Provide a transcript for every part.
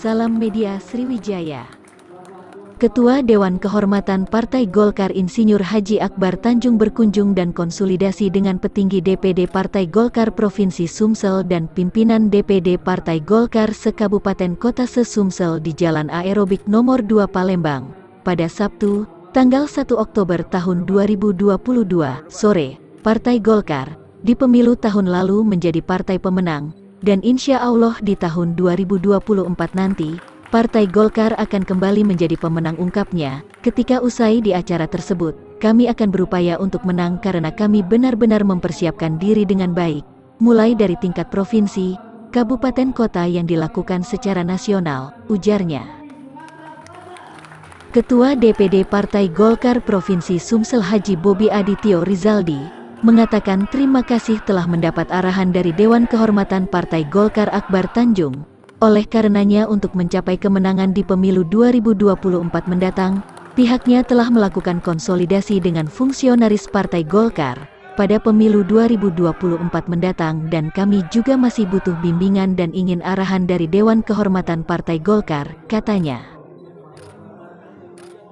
Salam Media Sriwijaya. Ketua Dewan Kehormatan Partai Golkar Insinyur Haji Akbar Tanjung berkunjung dan konsolidasi dengan petinggi DPD Partai Golkar Provinsi Sumsel dan pimpinan DPD Partai Golkar se-Kabupaten Kota se-Sumsel di Jalan Aerobik Nomor 2 Palembang, pada Sabtu, tanggal 1 Oktober tahun 2022, sore. Partai Golkar, di pemilu tahun lalu menjadi partai pemenang, dan insya Allah di tahun 2024 nanti, Partai Golkar akan kembali menjadi pemenang, ungkapnya. Ketika usai di acara tersebut, kami akan berupaya untuk menang karena kami benar-benar mempersiapkan diri dengan baik, mulai dari tingkat provinsi, kabupaten kota yang dilakukan secara nasional, ujarnya. Ketua DPD Partai Golkar Provinsi Sumsel Haji Bobi Adityo Rizaldi, mengatakan terima kasih telah mendapat arahan dari Dewan Kehormatan Partai Golkar Akbar Tanjung. Oleh karenanya untuk mencapai kemenangan di pemilu 2024 mendatang, pihaknya telah melakukan konsolidasi dengan fungsionaris Partai Golkar pada pemilu 2024 mendatang dan kami juga masih butuh bimbingan dan ingin arahan dari Dewan Kehormatan Partai Golkar, katanya.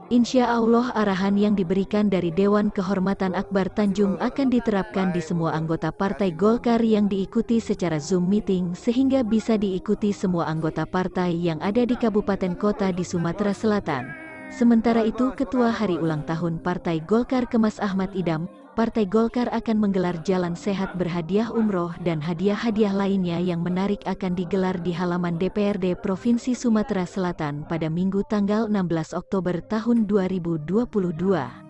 Insya Allah arahan yang diberikan dari Dewan Kehormatan Akbar Tanjung akan diterapkan di semua anggota Partai Golkar yang diikuti secara Zoom meeting sehingga bisa diikuti semua anggota partai yang ada di kabupaten kota di Sumatera Selatan. Sementara itu Ketua Hari Ulang Tahun Partai Golkar Kemas Ahmad Idam, Partai Golkar akan menggelar jalan sehat berhadiah umroh dan hadiah-hadiah lainnya yang menarik akan digelar di halaman DPRD Provinsi Sumatera Selatan pada Minggu tanggal 16 Oktober tahun 2022.